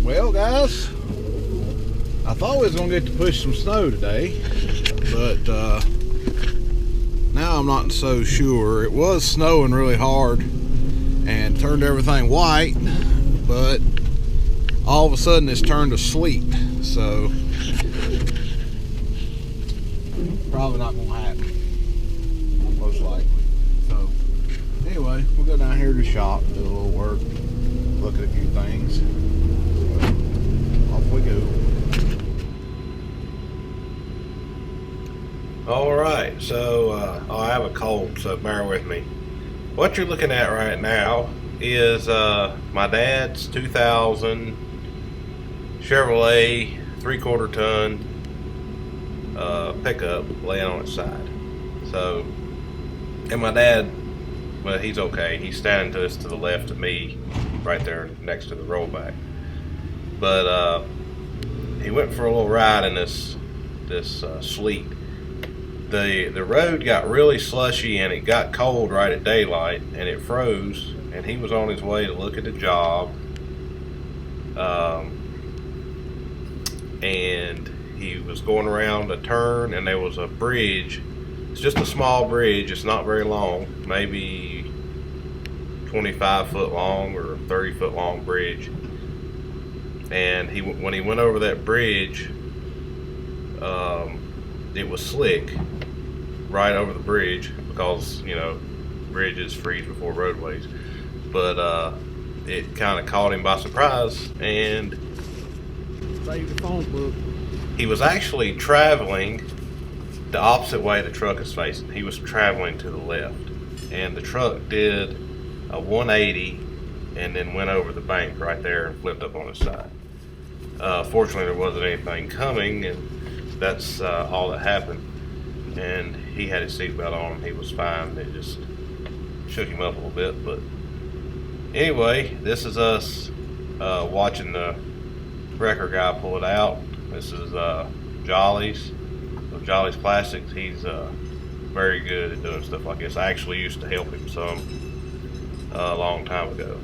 Well, guys, I thought we was gonna get to push some snow today, but now I'm not so sure. It was snowing really hard and turned everything white, but all of a sudden it's turned to sleet, so probably not gonna happen, most likely. So anyway, we'll go down here to the shop, do a little work, look at a few things. So, off we go. All right, so I have a cold, so bear with me. What you're looking at right now is my dad's 2000 Chevrolet 3/4 ton pickup laying on its side. So, and my dad, well, he's okay. He's standing to the left of me, right there next to the rollback. But he went for a little ride in this sleet. The road got really slushy and it got cold right at daylight and it froze, and he was on his way to look at the job, and he was going around a turn and there was a bridge. It's just a small bridge, it's not very long, maybe 25 foot long or 30 foot long bridge. And when he went over that bridge, it was slick right over the bridge because, you know, bridges freeze before roadways. But it kind of caught him by surprise, and Save the phone book. he was actually traveling the opposite way the truck is facing. He was traveling to the left, and the truck did a 180 and then went over the bank right there and flipped up on his side. Fortunately, there wasn't anything coming, and that's all that happened. And he had his seatbelt on. He was fine. It just shook him up a little bit. But anyway, this is us watching the wrecker guy pull it out. This is Jolly's. With Jolly's Plastics. He's very good at doing stuff like this. I actually used to help him some a long time ago.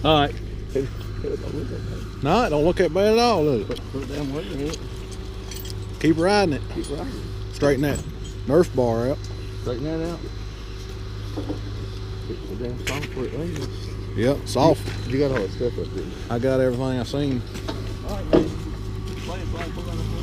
All right. No, it don't look that bad at all, does it? Put it down weight in it. Keep riding it. Keep riding. Straighten that nurse bar out. Straighten that out. Put the damn soft for it later. Yep, soft. You got all that stuff up there. I got everything I seen. All right, man. Play, pull on the phone.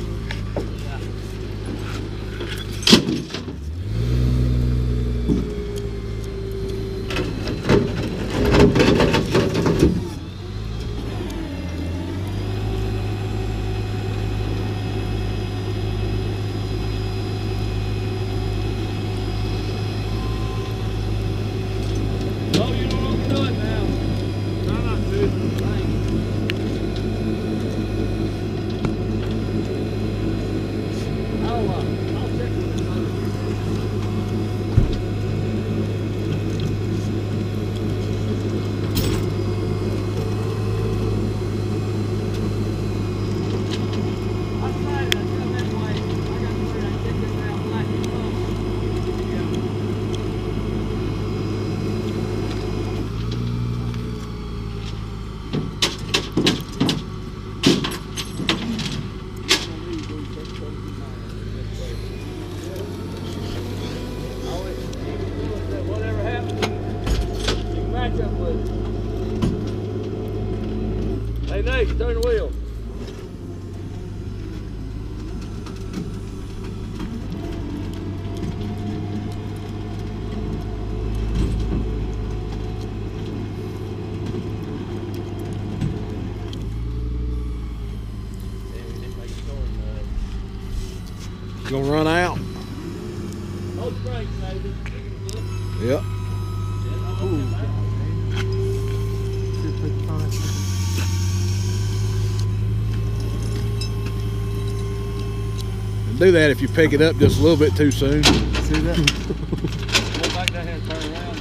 Hey, Nate, turn the wheel. Gonna run out. Hold the brakes, David. Yep. Do that if you pick it up just a little bit too soon. See that? Go back that head, turn around.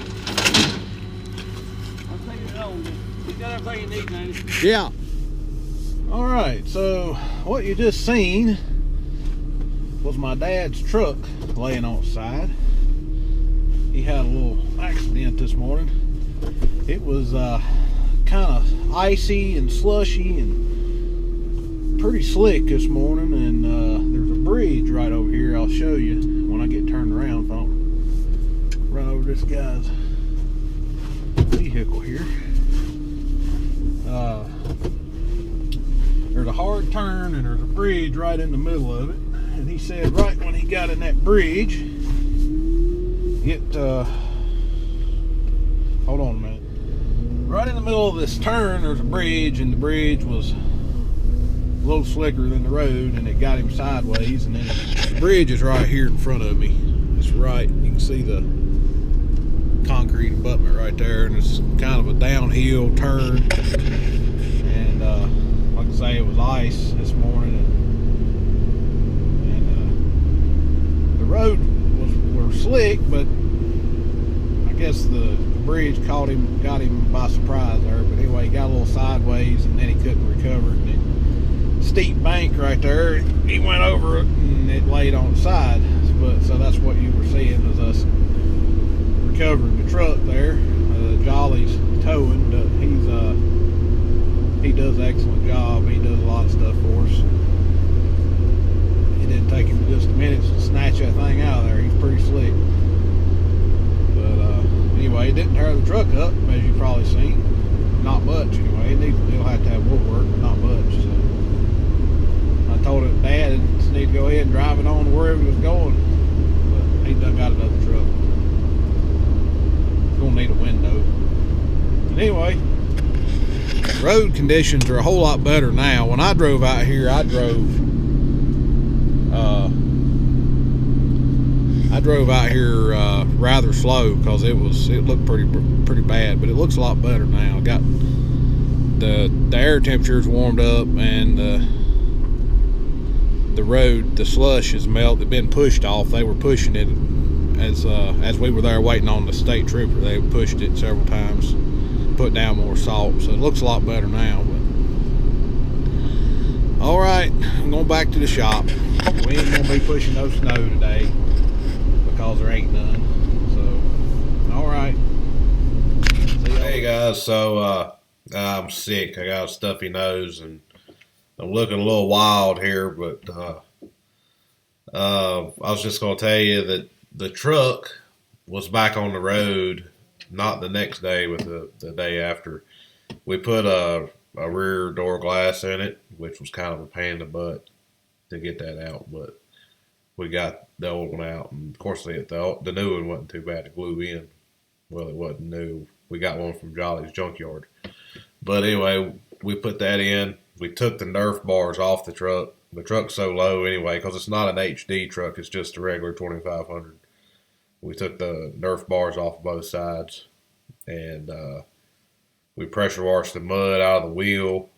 I'm taking it on. You got everything you need, David. Yeah. All right, so what you just seen was my dad's truck laying on its side. He had a little accident this morning. It was kind of icy and slushy and pretty slick this morning, and there's a bridge right over here. I'll show you when I get turned around if I don't run over this guy's vehicle here. There's a hard turn and there's a bridge right in the middle of it, and he said right when he got in that bridge, hold on a minute, right in the middle of this turn there's a bridge, and the bridge was a little slicker than the road, and it got him sideways, and then the bridge is right here in front of me. It's right, you can see the concrete abutment right there, and it's kind of a downhill turn, and like I say, it was ice this morning, and the road were slick, but I guess the bridge got him by surprise there. But anyway, he got a little sideways, and then he couldn't recover it. And steep bank right there, he went over it and it laid on its side. But so that's what you were seeing, was us recovering the truck there. Jolly's towing. He does an excellent job. He does a lot of stuff for us. It didn't take him just a minute to snatch that thing out of there. He's pretty slick. But anyway, it didn't tear the truck up, as you probably seen. Not much anyway. It'll have to have woodwork, but not much. So I told it, Dad, it just need to go ahead and drive it on to wherever it was going. But he done got another truck. It's gonna need a window. But anyway, road conditions are a whole lot better now. When I drove out here, I drove out here rather slow because it looked pretty bad, but it looks a lot better now. Got the air temperature's warmed up, and the road, the slush has melted. It's been pushed off. They were pushing it as we were there waiting on the state trooper. They pushed it several times, put down more salt, so it looks a lot better now. But all right, I'm going back to the shop. We ain't gonna be pushing no snow today because there ain't none. So all right, see y'all. Hey guys. I'm sick. I got a stuffy nose and I'm looking a little wild here, but I was just going to tell you that the truck was back on the road, not the next day, but the day after. We put a rear door glass in it, which was kind of a pain in the butt to get that out, but we got the old one out, and of course the new one wasn't too bad to glue in. Well, it wasn't new. We got one from Jolly's Junkyard. But anyway, we put that in. We took the Nerf bars off the truck. The truck's so low anyway, because it's not an HD truck. It's just a regular 2500. We took the Nerf bars off both sides, and we pressure washed the mud out of the wheel.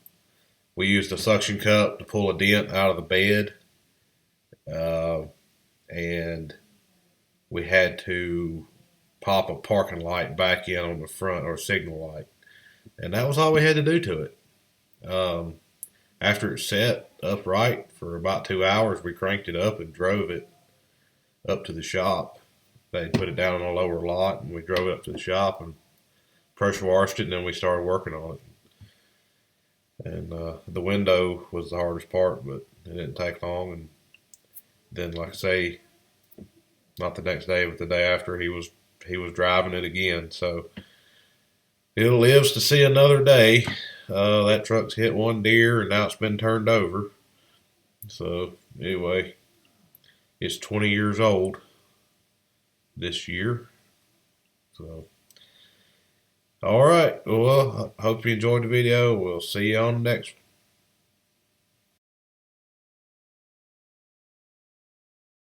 We used a suction cup to pull a dent out of the bed, and we had to pop a parking light back in on the front, or signal light, and that was all we had to do to it. After it set upright for about 2 hours, we cranked it up and drove it up to the shop. They put it down on a lower lot, and we drove it up to the shop and pressure washed it, and then we started working on it. And the window was the hardest part, but it didn't take long. And then, like I say, not the next day, but the day after, he was driving it again. So it lives to see another day. That truck's hit one deer, and now it's been turned over. So anyway, it's 20 years old this year. So, all right. Well, I hope you enjoyed the video. We'll see you on the next one.